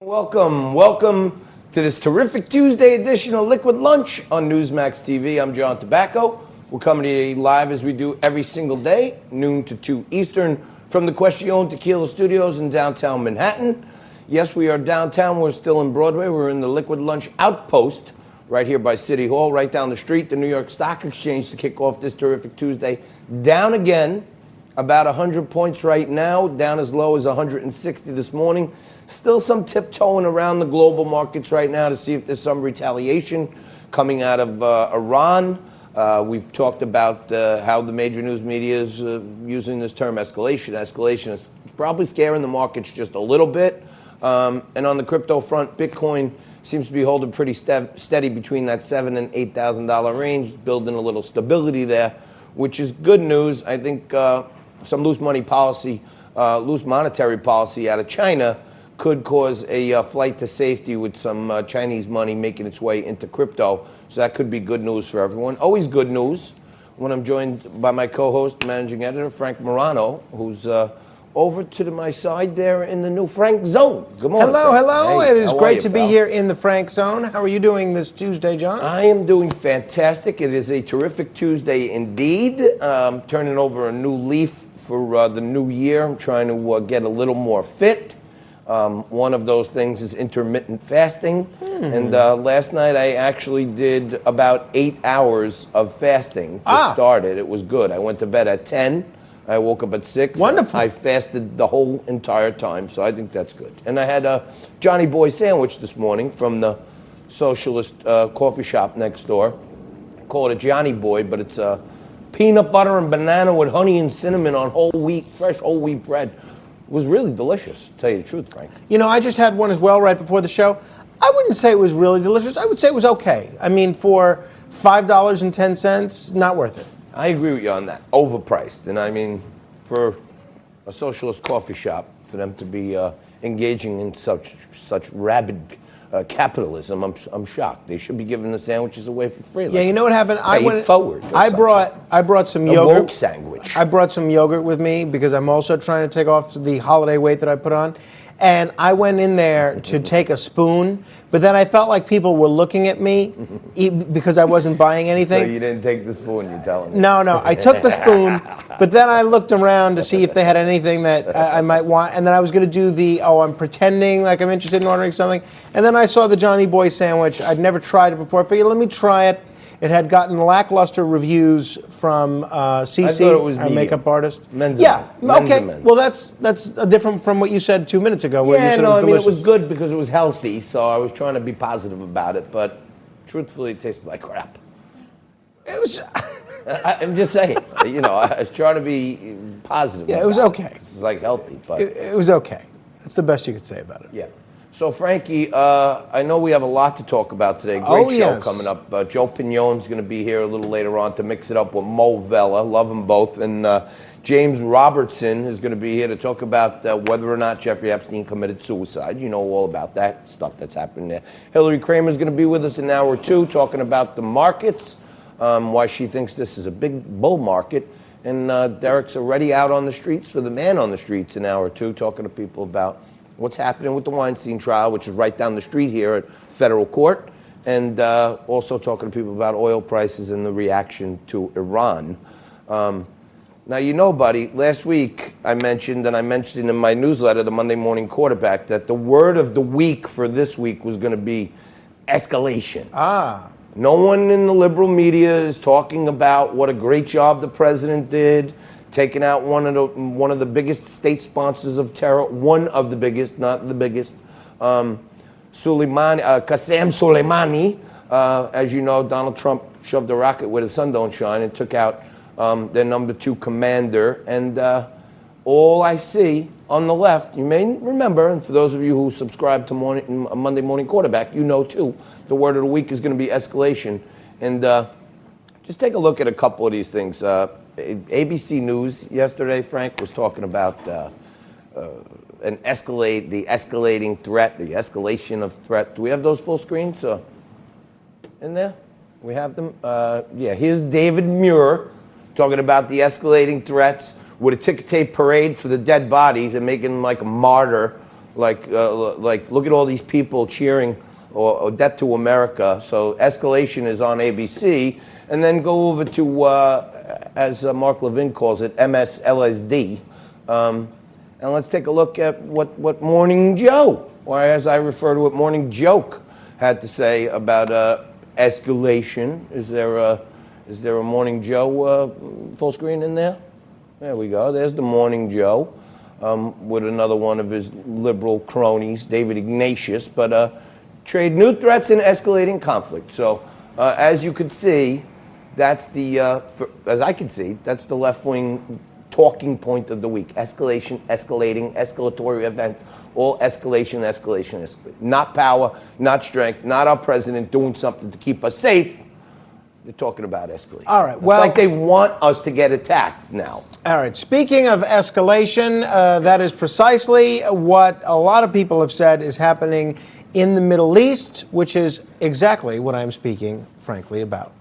Welcome to this terrific Tuesday edition of Liquid Lunch on Newsmax TV. I'm John Tobacco. We're coming to you live as we do every single day, noon to 2 Eastern, from the Question Tequila Studios in downtown Manhattan. Yes, we are downtown. We're still in Broadway. We're in the Liquid Lunch Outpost right here by City Hall, right down the street, the New York Stock Exchange to kick off this terrific Tuesday. Down again, about 100 points right now, down as low as 160 this morning. Still some tiptoeing around the global markets right now to see if there's some retaliation coming out of Iran. We've talked about how the major news media is using this term escalation. Escalation is probably scaring the markets just a little bit. And on the crypto front, Bitcoin seems to be holding pretty steady between that $7,000 and $8,000 range, building a little stability there, which is good news. I think some loose monetary policy out of China could cause a flight to safety with some Chinese money making its way into crypto. So that could be good news for everyone. Always good news when I'm joined by my co-host, managing editor, Frank Morano, who's over to my side there in the new Frank Zone. Good morning, Hello. Hey, it is great to be here in the Frank Zone. How are you doing this Tuesday, John? I am doing fantastic. It is a terrific Tuesday indeed. Turning over a new leaf for the new year. I'm trying to get a little more fit. One of those things is intermittent fasting. And last night I actually did about 8 hours of fasting to start it. It was good. I went to bed at 10. I woke up at 6. Wonderful. I fasted the whole entire time, so I think that's good. And I had a Johnny Boy sandwich this morning from the socialist coffee shop next door. Call it a Johnny Boy, but it's peanut butter and banana with honey and cinnamon on fresh whole wheat bread. It was really delicious, to tell you the truth, Frank. You know, I just had one as well right before the show. I wouldn't say it was really delicious. I would say it was okay. I mean, for $5.10, not worth it. I agree with you on that. Overpriced. And I mean, for a socialist coffee shop, for them to be engaging in such rabid capitalism, I'm shocked. They should be giving the sandwiches away for free. Yeah, you know what happened? Pay it forward. I brought some a yogurt. woke sandwich. I brought some yogurt with me because I'm also trying to take off the holiday weight that I put on. And I went in there to take a spoon, but then I felt like people were looking at me because I wasn't buying anything. So you didn't take the spoon, you're telling me? No, I took the spoon, but then I looked around to see if they had anything that I might want, and then I was going to do I'm pretending like I'm interested in ordering something, and then I saw the Johnny Boy sandwich. I'd never tried it before. I figured, let me try it. It had gotten lackluster reviews from Cece, our makeup artist. Men's yeah, men's okay. men's. Well, that's different from what you said 2 minutes ago, where you said it was delicious. It was good because it was healthy, so I was trying to be positive about it, but truthfully, it tasted like crap. It was... I'm just saying, I was trying to be positive. Yeah, it was okay. It was like healthy, but... It was okay. That's the best you could say about it. Yeah. So, Frankie, I know we have a lot to talk about today. Great show coming up. Joe Pignon's going to be here a little later on to mix it up with Mo Vela. Love them both. And James Robertson is going to be here to talk about whether or not Jeffrey Epstein committed suicide. You know all about that stuff that's happening there. Hillary Kramer is going to be with us in an hour or two talking about the markets, why she thinks this is a big bull market. And Derek's already out on the streets for the man on the streets in an hour or two talking to people about what's happening with the Weinstein trial, which is right down the street here at federal court, and also talking to people about oil prices and the reaction to Iran. Now, buddy, last week I mentioned in my newsletter, the Monday Morning Quarterback, that the word of the week for this week was going to be escalation. No one in the liberal media is talking about what a great job the president did, taking out one of the biggest state sponsors of terror, one of the biggest, not the biggest, Qasem Soleimani. As you know, Donald Trump shoved a rocket where the sun don't shine and took out their number 2 commander. And all I see on the left, you may remember, and for those of you who subscribe to Monday Morning Quarterback, you know too, the word of the week is going to be escalation. And just take a look at a couple of these things. ABC News yesterday, Frank, was talking about the escalating threat, the escalation of threat. Do we have those full screens in there? We have them. Here's David Muir talking about the escalating threats with a ticker tape parade for the dead body. They're making him like a martyr like look at all these people cheering or Death to America. So Escalation is on ABC, and then go over to as Mark Levin calls it, MSLSD, and let's take a look at what Morning Joe, or as I refer to it, Morning Joke, had to say about escalation. Is there a Morning Joe full screen in there? There we go. There's the Morning Joe with another one of his liberal cronies, David Ignatius. But trade new threats and escalating conflict. So as you could see, that's as I can see, that's the left-wing talking point of the week. Escalation, escalating, escalatory event, all escalation, escalation, escalation. Not power, not strength, not our president doing something to keep us safe. They're talking about escalation. All right. Well, it's like they want us to get attacked now. All right. Speaking of escalation, that is precisely what a lot of people have said is happening in the Middle East, which is exactly what I'm speaking, frankly, about.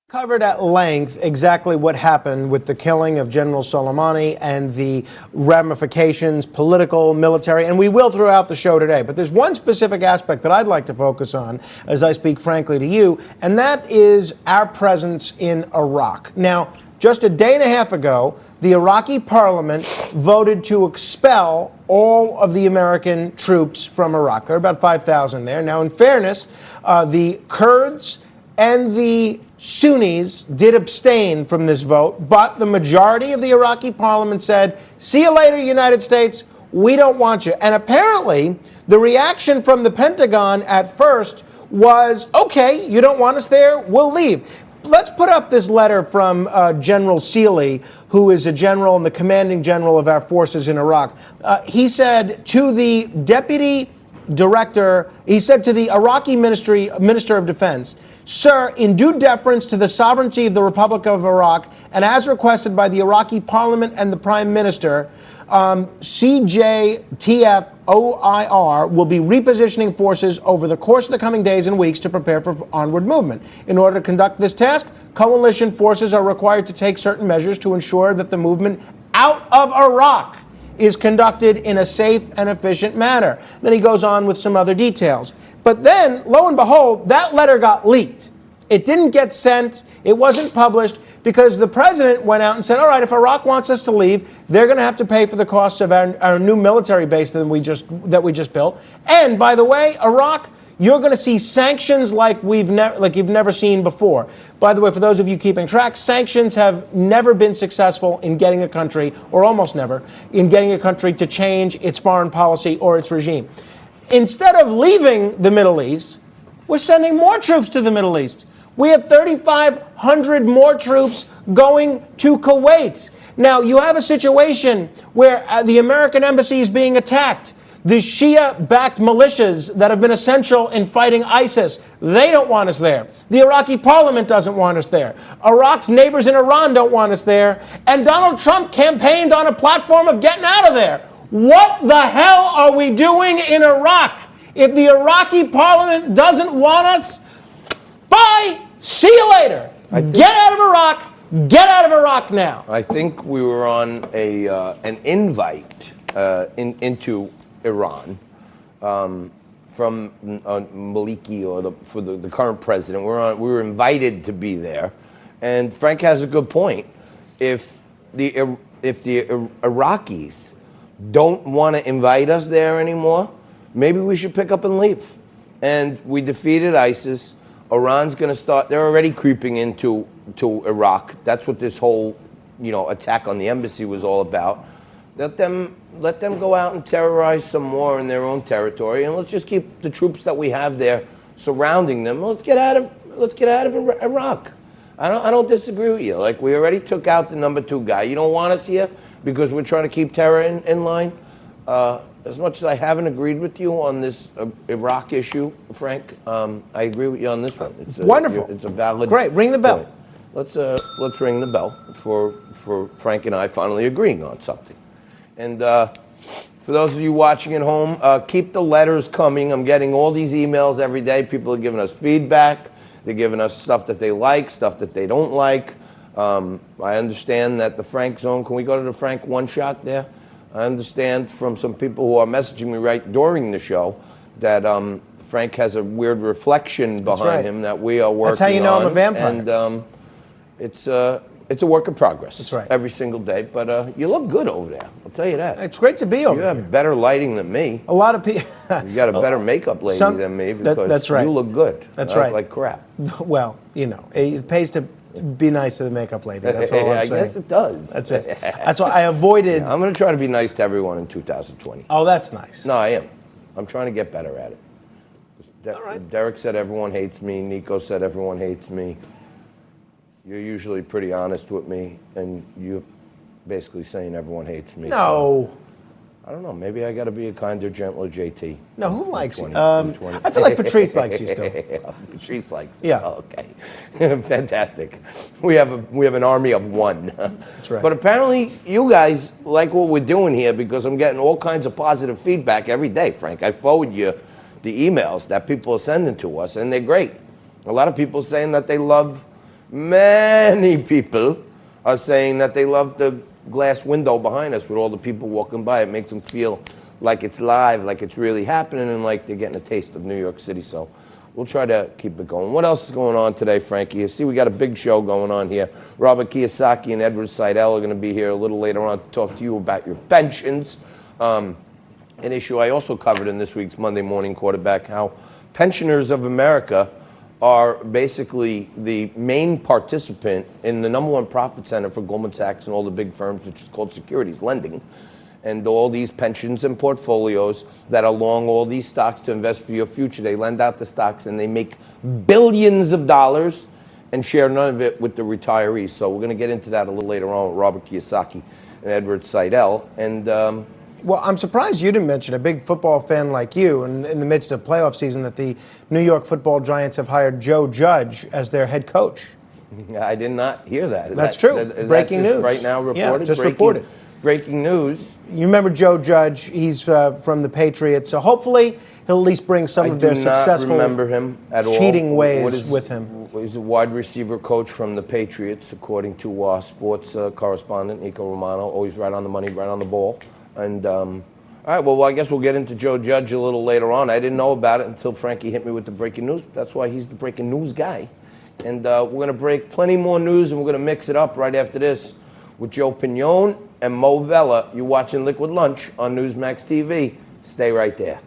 Covered at length exactly what happened with the killing of General Soleimani and the ramifications, political, military, and we will throughout the show today. But there's one specific aspect that I'd like to focus on as I speak frankly to you, and that is our presence in Iraq. Now, just a day and a half ago, the Iraqi parliament voted to expel all of the American troops from Iraq. There are about 5,000 there. Now, in fairness, the Kurds and the Sunnis did abstain from this vote, but the majority of the Iraqi parliament said, see you later, United States, we don't want you. And apparently, the reaction from the Pentagon at first was, okay, you don't want us there, we'll leave. Let's put up this letter from General Seeley, who is a general and the commanding general of our forces in Iraq. He said to the deputy director, he said to the Iraqi Minister of Defense, sir, in due deference to the sovereignty of the Republic of Iraq, and as requested by the Iraqi parliament and the prime minister, CJTF-OIR will be repositioning forces over the course of the coming days and weeks to prepare for onward movement. In order to conduct this task, coalition forces are required to take certain measures to ensure that the movement out of Iraq is conducted in a safe and efficient manner. Then he goes on with some other details. But then, lo and behold, that letter got leaked. It didn't get sent. It wasn't published because the president went out and said, all right, if Iraq wants us to leave, they're going to have to pay for the costs of our new military base that we just built. And by the way, Iraq, you're going to see sanctions like you've never seen before. By the way, for those of you keeping track, sanctions have never been successful in getting a country, or almost never, in getting a country to change its foreign policy or its regime. Instead of leaving the Middle East, we're sending more troops to the Middle East. We have 3,500 more troops going to Kuwait. Now, you have a situation where the American embassy is being attacked. The Shia-backed militias that have been essential in fighting ISIS, they don't want us there. The Iraqi parliament doesn't want us there. Iraq's neighbors in Iran don't want us there. And Donald Trump campaigned on a platform of getting out of there. What the hell are we doing in Iraq? If the Iraqi parliament doesn't want us, bye, see you later. Get out of Iraq. Get out of Iraq now. I think we were on an invite into Iran from Maliki, or the current president. We were invited to be there, and Frank has a good point. If the Iraqis don't want to invite us there anymore, maybe we should pick up and leave. And we defeated ISIS. Iran's going to start. They're already creeping into Iraq. That's what this whole attack on the embassy was all about. Let them go out and terrorize some more in their own territory, and let's just keep the troops that we have there surrounding them. Let's get out of Iraq. I don't disagree with you. Like, we already took out the number 2 guy. You don't want us here because we're trying to keep terror in line. As much as I haven't agreed with you on this Iraq issue, Frank, I agree with you on this one. It's wonderful. It's a valid. Great. Ring the bell. Point. Let's ring the bell for Frank and I finally agreeing on something. And for those of you watching at home, keep the letters coming. I'm getting all these emails every day. People are giving us feedback. They're giving us stuff that they like, stuff that they don't like. I understand that the Frank Zone, can we go to the Frank one shot there? I understand from some people who are messaging me right during the show that Frank has a weird reflection behind him that we are working on. That's how you know I'm a vampire. And it's a work in progress. That's right. Every single day. But you look good over there. I'll tell you that. It's great to be over here. You have better lighting than me. A lot of people. You got a better makeup lady than me because that's right. you look good. That's I look right. like crap. Well, it pays to be nice to the makeup lady. That's all I'm saying. I guess it does. That's it. That's why I avoided. Yeah, I'm going to try to be nice to everyone in 2020. Oh, that's nice. No, I am. I'm trying to get better at it. All right. Derek said everyone hates me. Nico said everyone hates me. You're usually pretty honest with me, and you're basically saying everyone hates me. No. So, I don't know. Maybe I got to be a kinder, gentler JT. No, who likes you? I feel like Patrice likes you still. Patrice likes you. Yeah. Oh, okay. Fantastic. We have an army of one. That's right. But apparently you guys like what we're doing here because I'm getting all kinds of positive feedback every day, Frank. I forward you the emails that people are sending to us, and they're great. A lot of people saying that they love, many people are saying that they love the glass window behind us with all the people walking by. It makes them feel like it's live, like it's really happening, and like they're getting a taste of New York City. So we'll try to keep it going. What else is going on today, Frankie? You see, we got a big show going on here. Robert Kiyosaki and Edward Seidel are going to be here a little later on to talk to you about your pensions. An issue I also covered in this week's Monday Morning Quarterback, how pensioners of America are basically the main participant in the #1 profit center for Goldman Sachs and all the big firms, which is called securities lending. And all these pensions and portfolios that are long all these stocks to invest for your future, they lend out the stocks and they make billions of dollars and share none of it with the retirees. So we're going to get into that a little later on with Robert Kiyosaki and Edward Seidel. And well, I'm surprised you didn't mention, a big football fan like you, in the midst of playoff season, that the New York Football Giants have hired Joe Judge as their head coach. I did not hear that. That's true. Is Breaking that just news. Right now reported? Yeah, just reported. Breaking news. You remember Joe Judge? He's from the Patriots, so hopefully he'll at least bring some of their successful remember him at all. cheating ways with him. He's a wide receiver coach from the Patriots, according to sports correspondent Nico Romano. Always right on the money, right on the ball. And all right, well, I guess we'll get into Joe Judge a little later on. I didn't know about it until Frankie hit me with the breaking news. That's why he's the breaking news guy. And we're going to break plenty more news, and we're going to mix it up right after this with Joe Pignon and Mo Vela. You're watching Liquid Lunch on Newsmax TV. Stay right there.